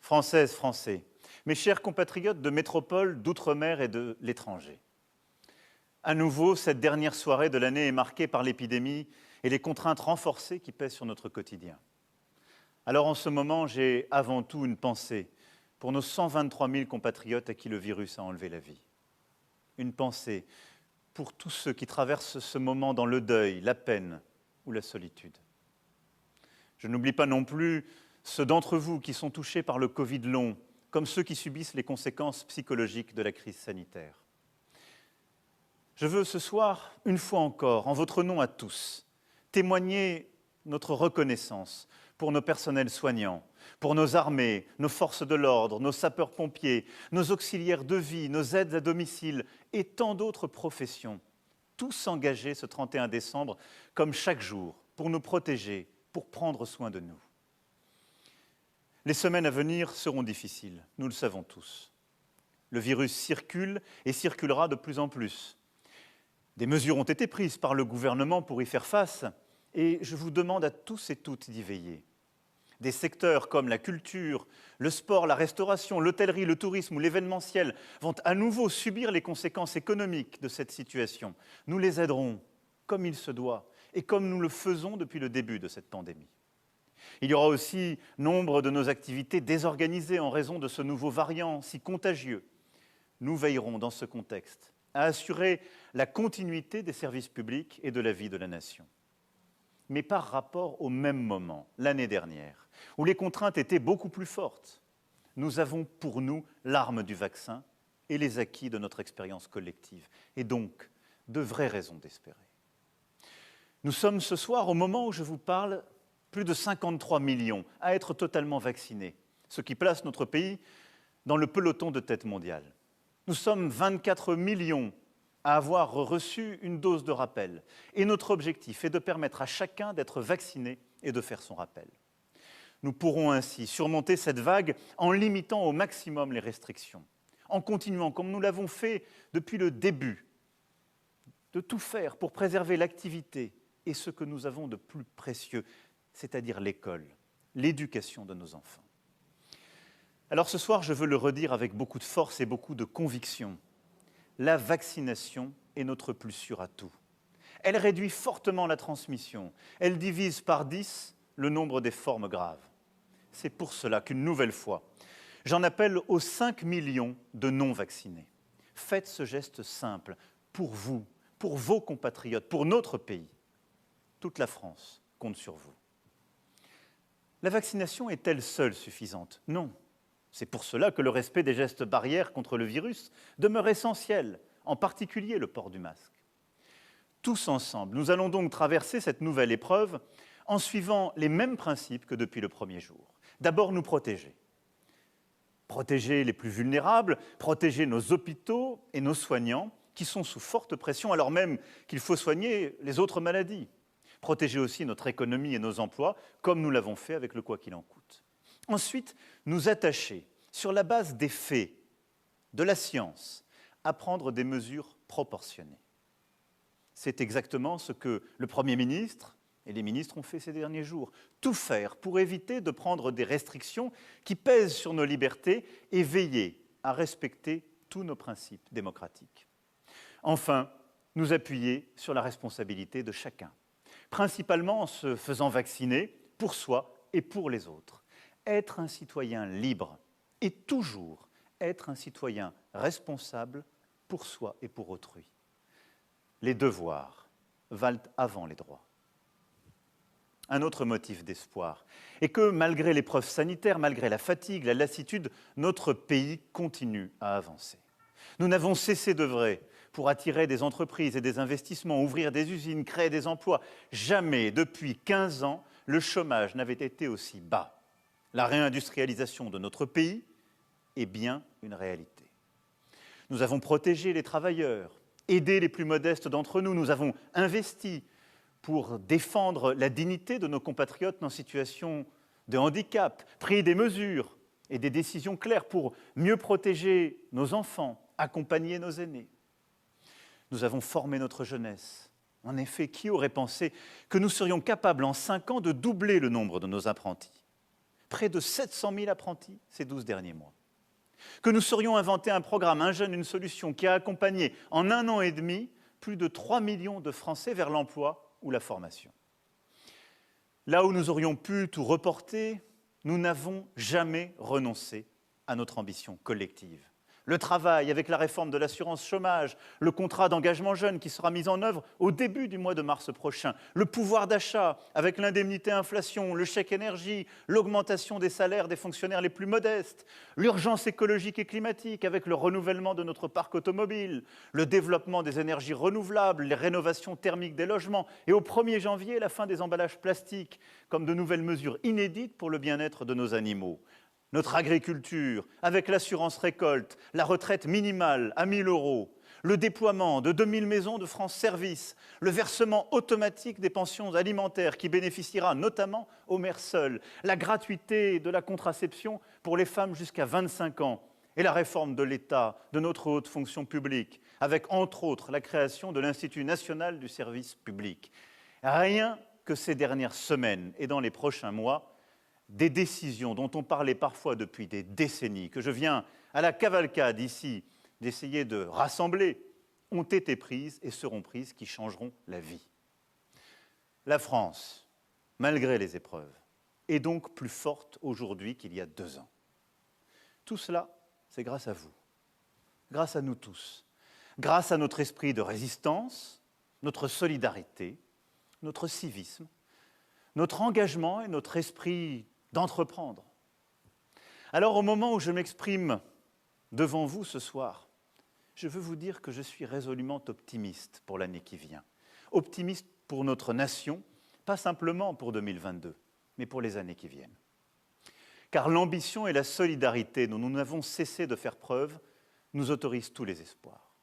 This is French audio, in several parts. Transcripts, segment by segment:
Françaises, Français, mes chers compatriotes de métropole, d'outre-mer et de l'étranger. À nouveau, cette dernière soirée de l'année est marquée par l'épidémie et les contraintes renforcées qui pèsent sur notre quotidien. Alors en ce moment, j'ai avant tout une pensée pour nos 123 000 compatriotes à qui le virus a enlevé la vie. Une pensée pour tous ceux qui traversent ce moment dans le deuil, la peine ou la solitude. Je n'oublie pas non plus ceux d'entre vous qui sont touchés par le Covid long, comme ceux qui subissent les conséquences psychologiques de la crise sanitaire. Je veux ce soir, une fois encore, en votre nom à tous, témoigner notre reconnaissance pour nos personnels soignants, pour nos armées, nos forces de l'ordre, nos sapeurs-pompiers, nos auxiliaires de vie, nos aides à domicile et tant d'autres professions, tous engagés ce 31 décembre, comme chaque jour, pour nous protéger, pour prendre soin de nous. Les semaines à venir seront difficiles, nous le savons tous. Le virus circule et circulera de plus en plus. Des mesures ont été prises par le gouvernement pour y faire face et je vous demande à tous et toutes d'y veiller. Des secteurs comme la culture, le sport, la restauration, l'hôtellerie, le tourisme ou l'événementiel vont à nouveau subir les conséquences économiques de cette situation. Nous les aiderons comme il se doit et comme nous le faisons depuis le début de cette pandémie. Il y aura aussi nombre de nos activités désorganisées en raison de ce nouveau variant si contagieux. Nous veillerons dans ce contexte à assurer la continuité des services publics et de la vie de la nation. Mais par rapport au même moment, l'année dernière, où les contraintes étaient beaucoup plus fortes, nous avons pour nous l'arme du vaccin et les acquis de notre expérience collective, et donc de vraies raisons d'espérer. Nous sommes ce soir, au moment où je vous parle, plus de 53 millions à être totalement vaccinés, ce qui place notre pays dans le peloton de tête mondiale. Nous sommes 24 millions à avoir reçu une dose de rappel. Et notre objectif est de permettre à chacun d'être vacciné et de faire son rappel. Nous pourrons ainsi surmonter cette vague en limitant au maximum les restrictions, en continuant, comme nous l'avons fait depuis le début, de tout faire pour préserver l'activité et ce que nous avons de plus précieux, c'est-à-dire l'école, l'éducation de nos enfants. Alors ce soir, je veux le redire avec beaucoup de force et beaucoup de conviction. La vaccination est notre plus sûr atout. Elle réduit fortement la transmission. Elle divise par 10 le nombre des formes graves. C'est pour cela qu'une nouvelle fois, j'en appelle aux 5 millions de non-vaccinés. Faites ce geste simple pour vous, pour vos compatriotes, pour notre pays. Toute la France compte sur vous. La vaccination est-elle seule suffisante? Non. C'est pour cela que le respect des gestes barrières contre le virus demeure essentiel, en particulier le port du masque. Tous ensemble, nous allons donc traverser cette nouvelle épreuve en suivant les mêmes principes que depuis le premier jour. D'abord, nous protéger. Protéger les plus vulnérables, protéger nos hôpitaux et nos soignants qui sont sous forte pression alors même qu'il faut soigner les autres maladies. Protéger aussi notre économie et nos emplois, comme nous l'avons fait avec le quoi qu'il en coûte. Ensuite, nous attacher, sur la base des faits, de la science, à prendre des mesures proportionnées. C'est exactement ce que le Premier ministre et les ministres ont fait ces derniers jours. Tout faire pour éviter de prendre des restrictions qui pèsent sur nos libertés et veiller à respecter tous nos principes démocratiques. Enfin, nous appuyer sur la responsabilité de chacun, principalement en se faisant vacciner pour soi et pour les autres. Être un citoyen libre et toujours être un citoyen responsable pour soi et pour autrui. Les devoirs valent avant les droits. Un autre motif d'espoir est que malgré l'épreuve sanitaire, malgré la fatigue, la lassitude, notre pays continue à avancer. Nous n'avons cessé d'œuvrer pour attirer des entreprises et des investissements, ouvrir des usines, créer des emplois. Jamais, depuis 15 ans, le chômage n'avait été aussi bas. La réindustrialisation de notre pays est bien une réalité. Nous avons protégé les travailleurs, aidé les plus modestes d'entre nous, nous avons investi pour défendre la dignité de nos compatriotes en situation de handicap, pris des mesures et des décisions claires pour mieux protéger nos enfants, accompagner nos aînés. Nous avons formé notre jeunesse. En effet, qui aurait pensé que nous serions capables en 5 ans de doubler le nombre de nos apprentis? près de 700 000 apprentis ces 12 derniers mois. Que nous saurions inventer un programme, un jeune, une solution qui a accompagné en 1 an et demi plus de 3 millions de Français vers l'emploi ou la formation. Là où nous aurions pu tout reporter, nous n'avons jamais renoncé à notre ambition collective. Le travail avec la réforme de l'assurance chômage, le contrat d'engagement jeune qui sera mis en œuvre au début du mois de mars prochain, le pouvoir d'achat avec l'indemnité inflation, le chèque énergie, l'augmentation des salaires des fonctionnaires les plus modestes, l'urgence écologique et climatique avec le renouvellement de notre parc automobile, le développement des énergies renouvelables, les rénovations thermiques des logements et au 1er janvier, la fin des emballages plastiques comme de nouvelles mesures inédites pour le bien-être de nos animaux. Notre agriculture, avec l'assurance récolte, la retraite minimale à 1 000 €, le déploiement de 2 000 maisons de France Service, le versement automatique des pensions alimentaires qui bénéficiera notamment aux mères seules, la gratuité de la contraception pour les femmes jusqu'à 25 ans et la réforme de l'État, de notre haute fonction publique, avec entre autres la création de l'Institut national du service public. Rien que ces dernières semaines et dans les prochains mois, des décisions dont on parlait parfois depuis des décennies, que je viens à la cavalcade ici d'essayer de rassembler, ont été prises et seront prises qui changeront la vie. La France, malgré les épreuves, est donc plus forte aujourd'hui qu'il y a 2 ans. Tout cela, c'est grâce à vous, grâce à nous tous, grâce à notre esprit de résistance, notre solidarité, notre civisme, notre engagement et notre esprit d'entreprendre. Alors, au moment où je m'exprime devant vous ce soir, je veux vous dire que je suis résolument optimiste pour l'année qui vient. Optimiste pour notre nation, pas simplement pour 2022, mais pour les années qui viennent. Car l'ambition et la solidarité dont nous n'avons cessé de faire preuve nous autorisent tous les espoirs.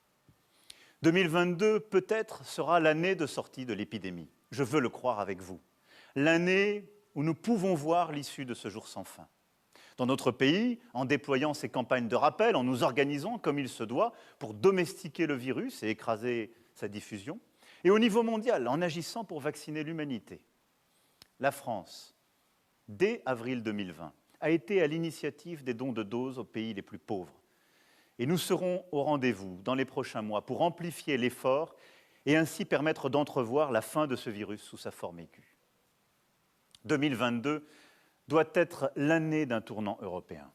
2022, peut-être, sera l'année de sortie de l'épidémie. Je veux le croire avec vous. L'année où nous pouvons voir l'issue de ce jour sans fin. Dans notre pays, en déployant ces campagnes de rappel, en nous organisant comme il se doit pour domestiquer le virus et écraser sa diffusion, et au niveau mondial, en agissant pour vacciner l'humanité. La France, dès avril 2020, a été à l'initiative des dons de doses aux pays les plus pauvres. Et nous serons au rendez-vous dans les prochains mois pour amplifier l'effort et ainsi permettre d'entrevoir la fin de ce virus sous sa forme aiguë. 2022 doit être l'année d'un tournant européen.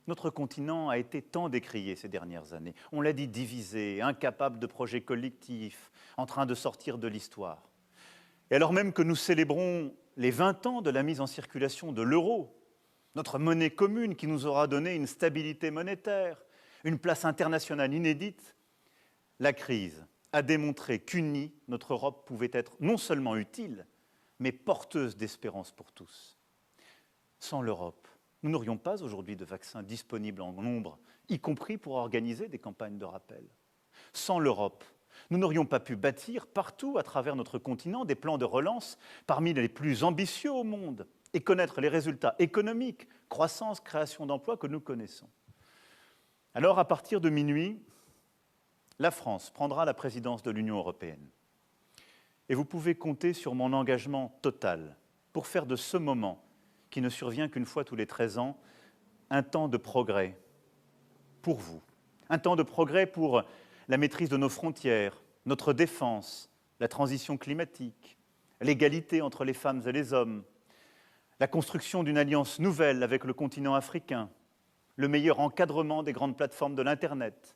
Notre continent a été tant décrié ces dernières années. On l'a dit, divisé, incapable de projets collectifs, en train de sortir de l'histoire. Et alors même que nous célébrons les 20 ans de la mise en circulation de l'euro, notre monnaie commune qui nous aura donné une stabilité monétaire, une place internationale inédite, la crise a démontré qu'unie, notre Europe pouvait être non seulement utile, mais porteuse d'espérance pour tous. Sans l'Europe, nous n'aurions pas aujourd'hui de vaccins disponibles en nombre, y compris pour organiser des campagnes de rappel. Sans l'Europe, nous n'aurions pas pu bâtir partout à travers notre continent des plans de relance parmi les plus ambitieux au monde et connaître les résultats économiques, croissance, création d'emplois que nous connaissons. Alors, à partir de minuit, la France prendra la présidence de l'Union européenne. Et vous pouvez compter sur mon engagement total pour faire de ce moment, qui ne survient qu'une fois tous les 13 ans, un temps de progrès pour vous. Un temps de progrès pour la maîtrise de nos frontières, notre défense, la transition climatique, l'égalité entre les femmes et les hommes, la construction d'une alliance nouvelle avec le continent africain, le meilleur encadrement des grandes plateformes de l'Internet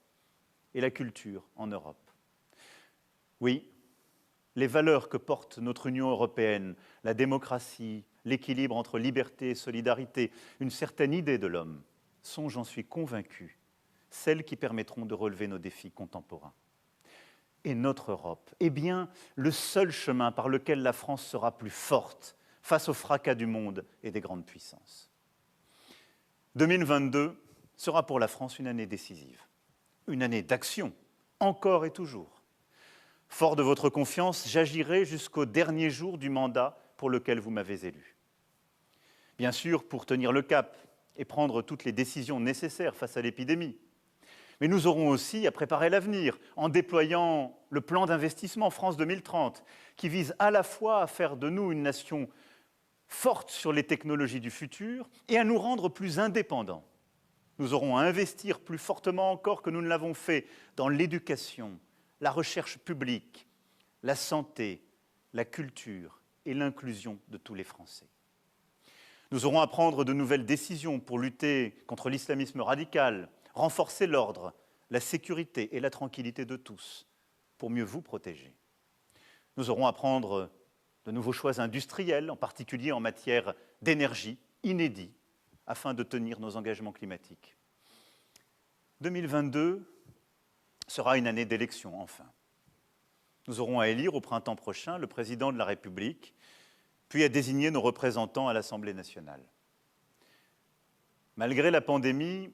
et la culture en Europe. Oui, les valeurs que porte notre Union européenne, la démocratie, l'équilibre entre liberté et solidarité, une certaine idée de l'homme, sont, j'en suis convaincu, celles qui permettront de relever nos défis contemporains. Et notre Europe est bien le seul chemin par lequel la France sera plus forte face au fracas du monde et des grandes puissances. 2022 sera pour la France une année décisive, une année d'action, encore et toujours. Fort de votre confiance, j'agirai jusqu'au dernier jour du mandat pour lequel vous m'avez élu. Bien sûr, pour tenir le cap et prendre toutes les décisions nécessaires face à l'épidémie. Mais nous aurons aussi à préparer l'avenir en déployant le plan d'investissement France 2030 qui vise à la fois à faire de nous une nation forte sur les technologies du futur et à nous rendre plus indépendants. Nous aurons à investir plus fortement encore que nous ne l'avons fait dans l'éducation, la recherche publique, la santé, la culture et l'inclusion de tous les Français. Nous aurons à prendre de nouvelles décisions pour lutter contre l'islamisme radical, renforcer l'ordre, la sécurité et la tranquillité de tous, pour mieux vous protéger. Nous aurons à prendre de nouveaux choix industriels, en particulier en matière d'énergie, inédits, afin de tenir nos engagements climatiques. 2022 sera une année d'élection, enfin. Nous aurons à élire au printemps prochain le président de la République, puis à désigner nos représentants à l'Assemblée nationale. Malgré la pandémie,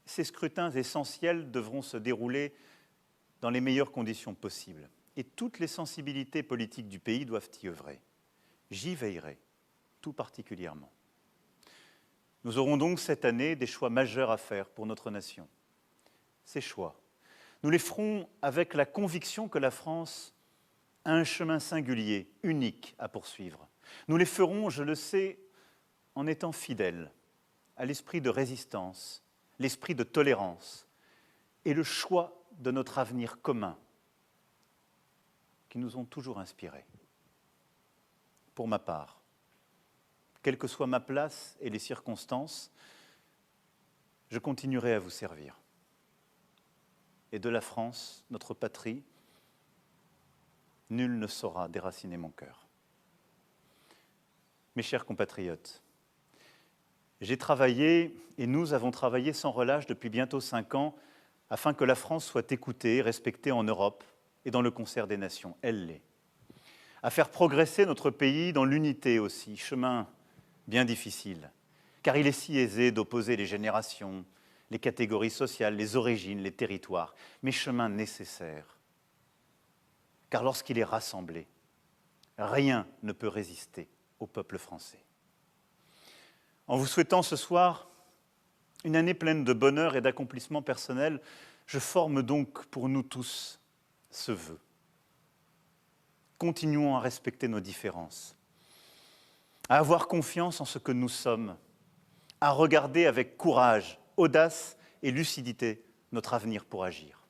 ces scrutins essentiels devront se dérouler dans les meilleures conditions possibles. Et toutes les sensibilités politiques du pays doivent y œuvrer. J'y veillerai, tout particulièrement. Nous aurons donc cette année des choix majeurs à faire pour notre nation. Ces choix, nous les ferons avec la conviction que la France a un chemin singulier, unique à poursuivre. Nous les ferons, je le sais, en étant fidèles à l'esprit de résistance, l'esprit de tolérance et le choix de notre avenir commun qui nous ont toujours inspirés. Pour ma part, quelle que soit ma place et les circonstances, je continuerai à vous servir. Et de la France, notre patrie, nul ne saura déraciner mon cœur. Mes chers compatriotes, j'ai travaillé, et nous avons travaillé sans relâche depuis bientôt 5 ans, afin que la France soit écoutée et respectée en Europe et dans le concert des nations. Elle l'est. À faire progresser notre pays dans l'unité aussi, chemin bien difficile, car il est si aisé d'opposer les générations, les catégories sociales, les origines, les territoires, mais chemin nécessaire. Car lorsqu'il est rassemblé, rien ne peut résister au peuple français. En vous souhaitant ce soir une année pleine de bonheur et d'accomplissement personnel, je forme donc pour nous tous ce vœu. Continuons à respecter nos différences, à avoir confiance en ce que nous sommes, à regarder avec courage, audace et lucidité notre avenir pour agir.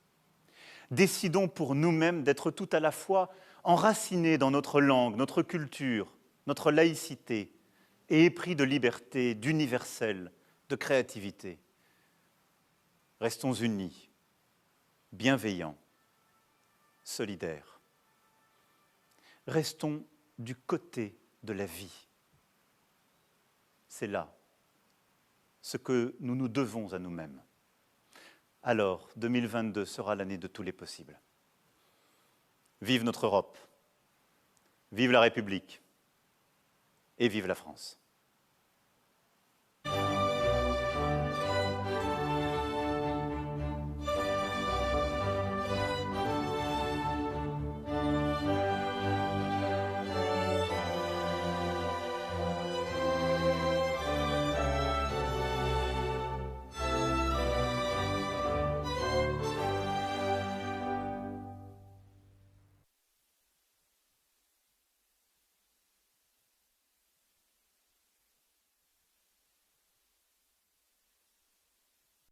Décidons pour nous-mêmes d'être tout à la fois enracinés dans notre langue, notre culture, notre laïcité, et épris de liberté, d'universel, de créativité. Restons unis, bienveillants, solidaires. Restons du côté de la vie. C'est là ce que nous nous devons à nous-mêmes. Alors, 2022 sera l'année de tous les possibles. Vive notre Europe, vive la République et vive la France.